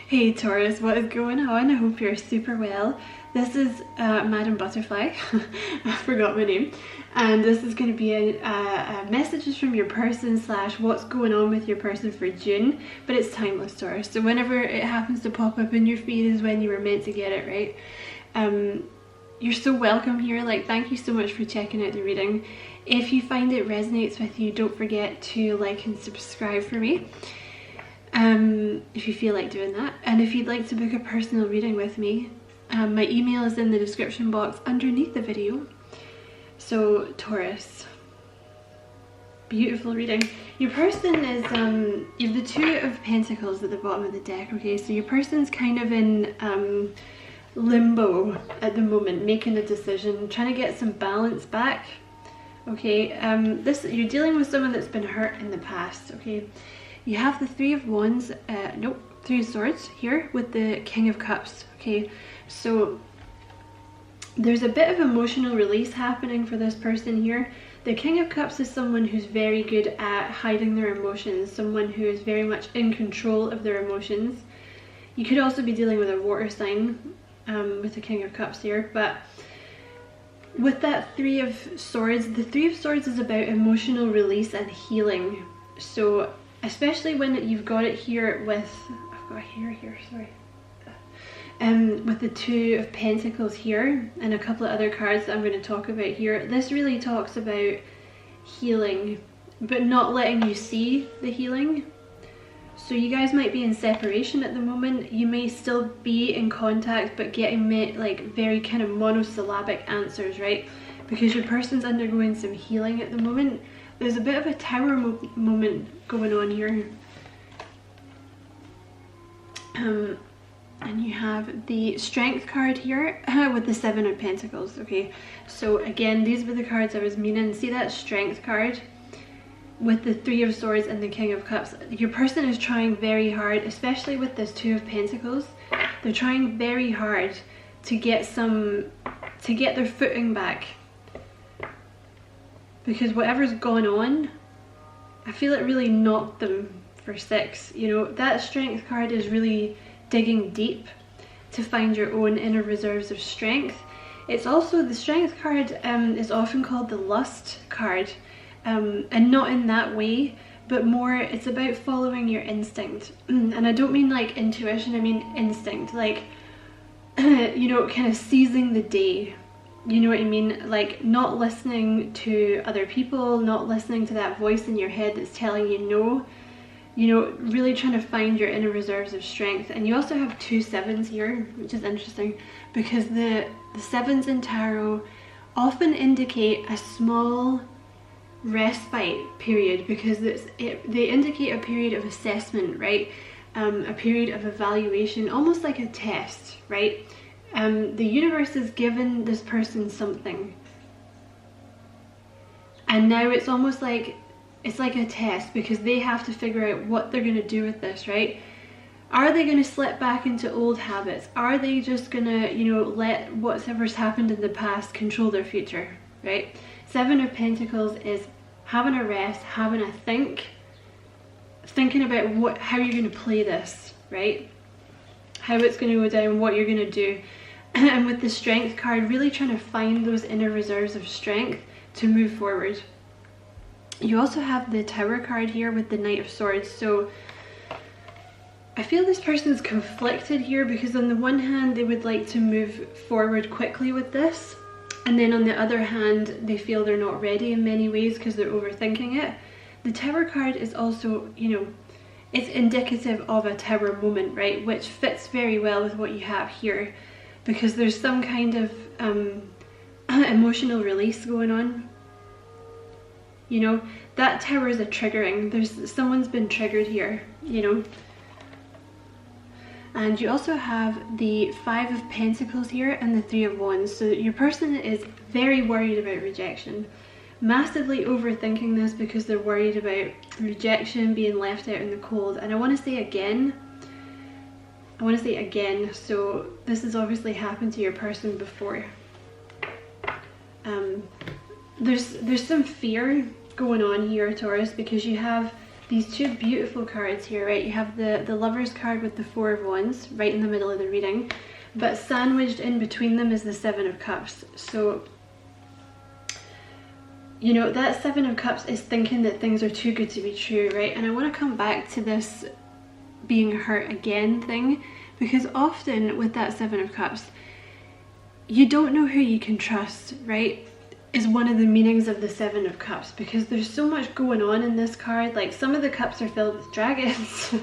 Hey Taurus, what is going on? I hope you're super well. This is Madam Butterfly, I forgot my name, and this is going to be a messages from your person / what's going on with your person for June, but it's timeless, Taurus, so whenever it happens to pop up in your feed is when you were meant to get it, right? You're so welcome here, like thank you so much for checking out the reading. If you find it resonates with you, don't forget to like and subscribe for me. If you feel like doing that, and if you'd like to book a personal reading with me, my email is in the description box underneath the video. So Taurus, beautiful reading. Your person is you have the Two of Pentacles at the bottom of the deck. Okay, so your person's kind of in limbo at the moment, making a decision, trying to get some balance back. Okay, you're dealing with someone that's been hurt in the past. Okay, you have the Three of Wands, Three of Swords here with the King of Cups. Okay, so there's a bit of emotional release happening for this person here. The King of Cups is someone who's very good at hiding their emotions, someone who is very much in control of their emotions. You could also be dealing with a water sign with the King of Cups here, but with that Three of Swords, the Three of Swords is about emotional release and healing. So especially when you've got it here with, I've got here, sorry. With the Two of Pentacles here and a couple of other cards that I'm going to talk about here, this really talks about healing, but not letting you see the healing. So you guys might be in separation at the moment. You may still be in contact, but getting like very kind of monosyllabic answers, right? Because your person's undergoing some healing at the moment. There's a bit of a Tower moment going on here. And you have the Strength card here with the Seven of Pentacles. Okay, so again, these were the cards I was meaning. See that Strength card with the Three of Swords and the King of Cups? Your person is trying very hard, especially with this Two of Pentacles. They're trying very hard to get their footing back. Because whatever's gone on, I feel it really knocked them for 6. You know, that Strength card is really digging deep to find your own inner reserves of strength. It's also, the Strength card is often called the Lust card, and not in that way, but more it's about following your instinct. And I don't mean like intuition, I mean instinct, like you know, kind of seizing the day. You know what I mean? Like not listening to other people, not listening to that voice in your head that's telling you no. You know, really trying to find your inner reserves of strength. And you also have 2 sevens here, which is interesting because the sevens in tarot often indicate a small respite period, because they indicate a period of assessment, right? A period of evaluation, almost like a test, right? The universe has given this person something, and now it's almost like it's like a test, because they have to figure out what they're going to do with this, right? Are they going to slip back into old habits? Are they just going to, you know, let whatever's happened in the past control their future, right? Seven of Pentacles is having a rest, having a thinking about how you're going to play this, right? How it's going to go down, what you're going to do. And with the Strength card, really trying to find those inner reserves of strength to move forward. You also have the Tower card here with the Knight of Swords. So I feel this person's conflicted here, because on the one hand they would like to move forward quickly with this, and then on the other hand they feel they're not ready in many ways because they're overthinking it. The Tower card is also, you know, it's indicative of a Tower moment, right? Which fits very well with what you have here, because there's some kind of emotional release going on. You know, that Tower is a triggering. Someone's been triggered here, you know. And you also have the Five of Pentacles here and the Three of Wands. So your person is very worried about rejection. Massively overthinking this because they're worried about rejection, being left out in the cold. And I want to say again, so this has obviously happened to your person before. There's some fear going on here, Taurus, because you have these two beautiful cards here, right? You have the Lovers card with the Four of Wands right in the middle of the reading, but sandwiched in between them is the Seven of Cups. So, you know, that Seven of Cups is thinking that things are too good to be true, right? And I want to come back to this being hurt again thing, because often with that Seven of Cups, you don't know who you can trust, right? Is one of the meanings of the Seven of Cups, because there's so much going on in this card. Like, some of the cups are filled with dragons,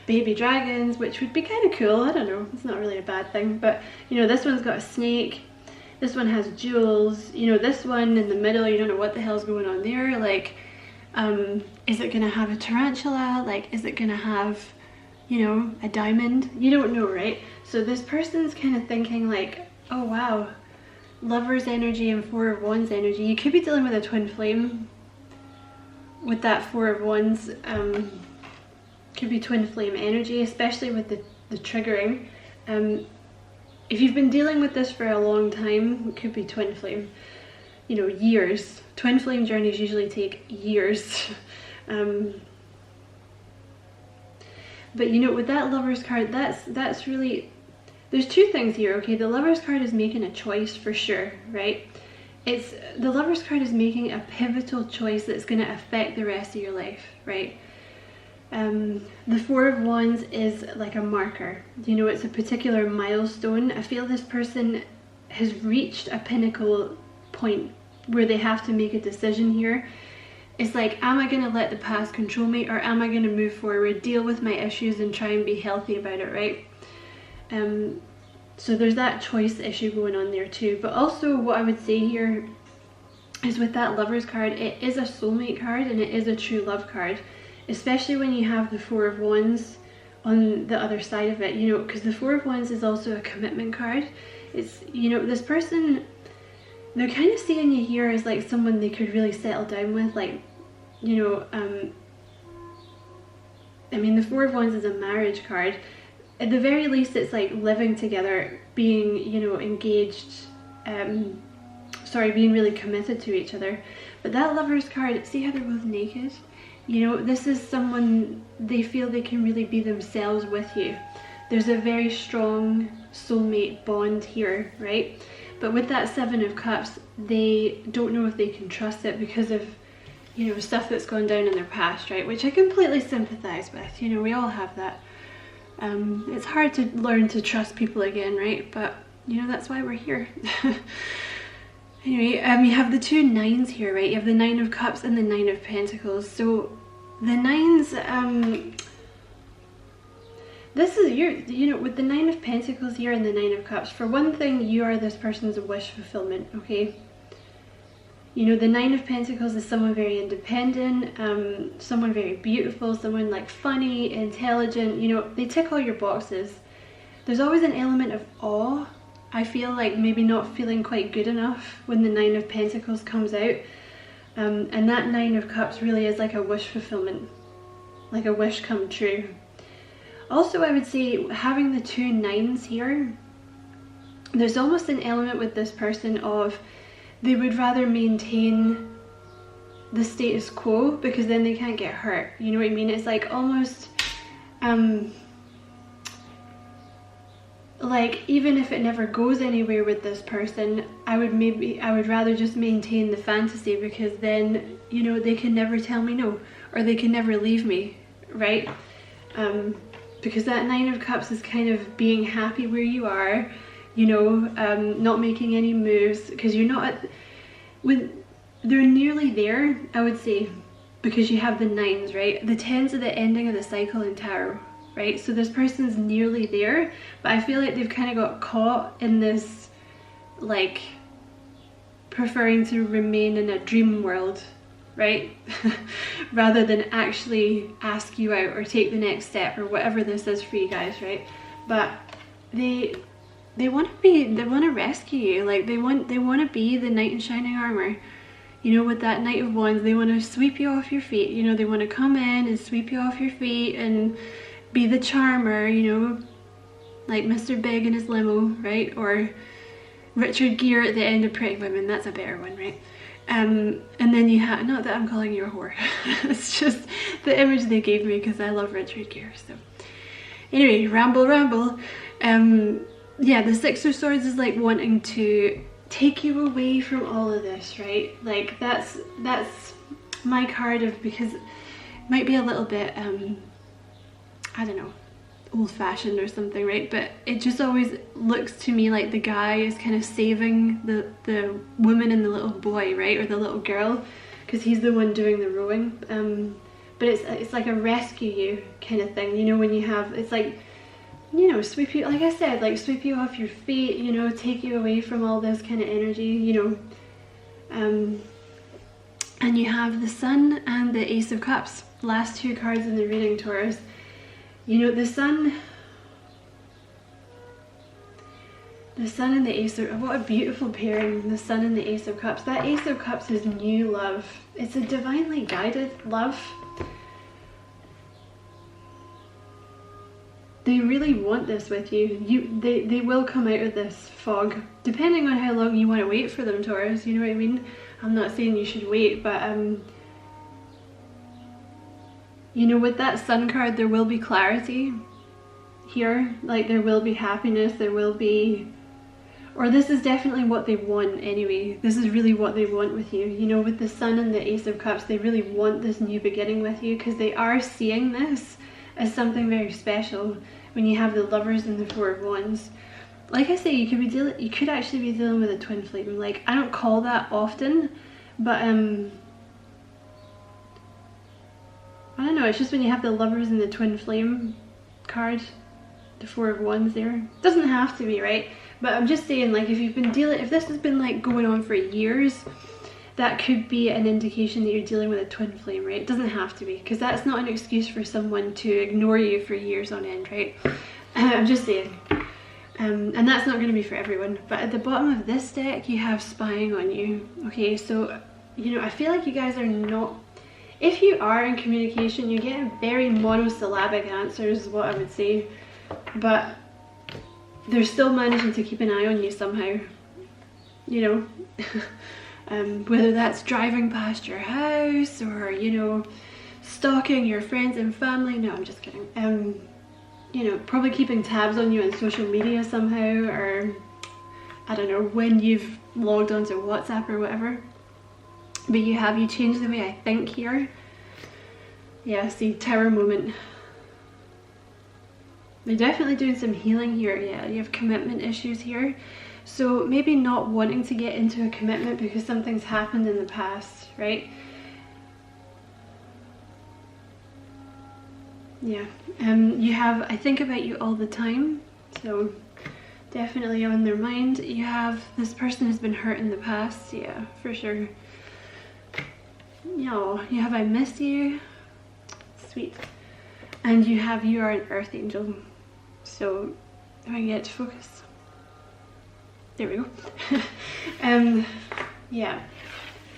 baby dragons, which would be kind of cool. I don't know, it's not really a bad thing, but you know, this one's got a snake, this one has jewels, you know, this one in the middle, you don't know what the hell's going on there. Like, is it gonna have a tarantula? Like, is it gonna have, you know, a diamond? You don't know, right? So this person's kind of thinking like, oh wow, Lovers energy and Four of Wands energy. You could be dealing with a twin flame with that Four of Wands. Could be twin flame energy, especially with the triggering. If you've been dealing with this for a long time, it could be twin flame, you know, years. Twin flame journeys usually take years. But you know, with that Lovers card, that's really, there's two things here, okay? The Lovers card is making a choice for sure, right? The Lovers card is making a pivotal choice that's going to affect the rest of your life, right? The Four of Wands is like a marker. You know, it's a particular milestone. I feel this person has reached a pinnacle point where they have to make a decision here. It's like, am I going to let the past control me, or am I going to move forward, deal with my issues and try and be healthy about it, right? So there's that choice issue going on there too. But also what I would say here is, with that Lovers card, it is a soulmate card and it is a true love card, especially when you have the Four of Wands on the other side of it, you know, because the Four of Wands is also a commitment card. It's, you know, this person, they're kind of seeing you here as like someone they could really settle down with, like, you know, I mean, the Four of Wands is a marriage card. At the very least, it's like living together, being, you know, engaged, being really committed to each other. But that Lovers card, see how they're both naked? You know, this is someone they feel they can really be themselves with you. There's a very strong soulmate bond here, right? But with that Seven of Cups, they don't know if they can trust it because of, you know, stuff that's gone down in their past, right? Which I completely sympathize with. You know, we all have that. It's hard to learn to trust people again, right? But, you know, that's why we're here. Anyway, you have the two nines here, right? You have the Nine of Cups and the Nine of Pentacles. So the nines, this is your, you know, with the Nine of Pentacles here and the Nine of Cups, for one thing, you are this person's wish fulfillment, okay? You know, the Nine of Pentacles is someone very independent, someone very beautiful, someone like funny, intelligent, you know, they tick all your boxes. There's always an element of awe. I feel like maybe not feeling quite good enough when the Nine of Pentacles comes out. And that Nine of Cups really is like a wish fulfillment, like a wish come true. Also, I would say having the two nines here, there's almost an element with this person of they would rather maintain the status quo because then they can't get hurt. You know what I mean? It's like almost like, even if it never goes anywhere with this person, I would rather just maintain the fantasy, because then, you know, they can never tell me no, or they can never leave me, right? Because that Nine of Cups is kind of being happy where you are, you know, not making any moves, because you're not they're nearly there, I would say, because you have the nines, right? The tens are the ending of the cycle in tarot, right? So this person's nearly there, but I feel like they've kind of got caught in this, like, preferring to remain in a dream world, right? Rather than actually ask you out or take the next step or whatever this is for you guys, right? But they want to rescue you. Like, they want to be the knight in shining armor. You know, with that Knight of Wands, they want to sweep you off your feet. You know, they want to come in and sweep you off your feet and be the charmer, you know, like Mr. Big in his limo, right? Or Richard Gere at the end of Pretty Women. That's a better one, right? And then you have, not that I'm calling you a whore, it's just the image they gave me because I love Richard Gere. So anyway, ramble. Yeah, the Six of Swords is like wanting to take you away from all of this, right? Like that's my card of, because it might be a little bit I don't know, old-fashioned or something, right? But it just always looks to me like the guy is kind of saving the woman and the little boy, right, or the little girl, because he's the one doing the rowing. But it's like a rescue you kind of thing, you know, when you have, it's like, you know, sweep you, like I said, like sweep you off your feet, you know, take you away from all this kind of energy, you know. And you have the Sun and the Ace of Cups, last two cards in the reading, Taurus. You know, the Sun and the Ace of, what a beautiful pairing, the Sun and the Ace of Cups. That Ace of Cups is new love. It's a divinely guided love. They really want this with you. They will come out of this fog, depending on how long you want to wait for them, Taurus, you know what I mean? I'm not saying you should wait, but you know, with that Sun card, there will be clarity here. Like, there will be happiness, there will be, or this is definitely what they want anyway. This is really what they want with you. You know, with the Sun and the Ace of Cups, they really want this new beginning with you, because they are seeing this as something very special. When you have the Lovers and the Four of Wands, like I say, you could actually be dealing with a twin flame. Like, I don't call that often, but I don't know, it's just when you have the Lovers and the twin flame card, the Four of Wands there. Doesn't have to be, right? But I'm just saying, like, if you've been if this has been like going on for years, that could be an indication that you're dealing with a twin flame, right? It doesn't have to be, because that's not an excuse for someone to ignore you for years on end, right? I'm just saying. And that's not going to be for everyone. But at the bottom of this deck, you have spying on you. Okay, so, you know, I feel like you guys are not, if you are in communication, you're getting very monosyllabic answers, is what I would say. But they're still managing to keep an eye on you somehow, you know. Whether that's driving past your house, or, you know, stalking your friends and family. No, I'm just kidding. You know, probably keeping tabs on you on social media somehow, or I don't know, when you've logged onto WhatsApp or whatever. But you changed the way I think here. Yeah, see, Tower moment. They're definitely doing some healing here. Yeah, you have commitment issues here. So maybe not wanting to get into a commitment because something's happened in the past, right? Yeah, you have I think about you all the time, so definitely on their mind. You have this person has been hurt in the past, yeah, for sure. No, you have I miss you, sweet. And you have you are an earth angel. So if I can get to focus. There we go. Yeah,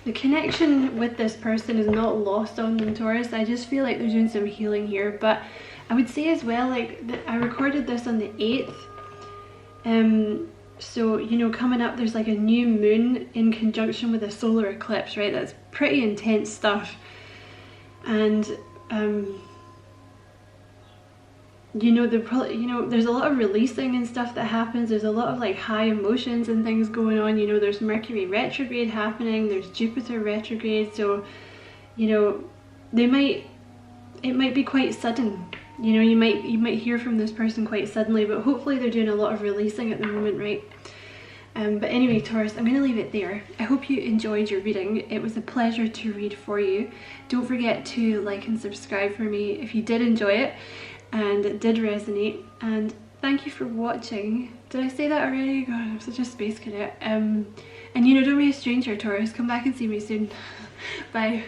the connection with this person is not lost on them, Taurus. I just feel like they're doing some healing here. But I would say as well, like, I recorded this on the 8th. So, you know, coming up, there's like a new moon in conjunction with a solar eclipse, right? That's pretty intense stuff. And you know, there's a lot of releasing and stuff that happens. There's a lot of like high emotions and things going on. You know, there's Mercury retrograde happening, there's Jupiter retrograde, so, you know, it might be quite sudden. You know, you might hear from this person quite suddenly, but hopefully they're doing a lot of releasing at the moment, right? But anyway, Taurus, I'm going to leave it there. I hope you enjoyed your reading. It was a pleasure to read for you. Don't forget to like and subscribe for me if you did enjoy it and it did resonate. And thank you for watching. Did I say that already? God, I'm such a space cadet. And you know, don't be a stranger, Taurus. Come back and see me soon. Bye.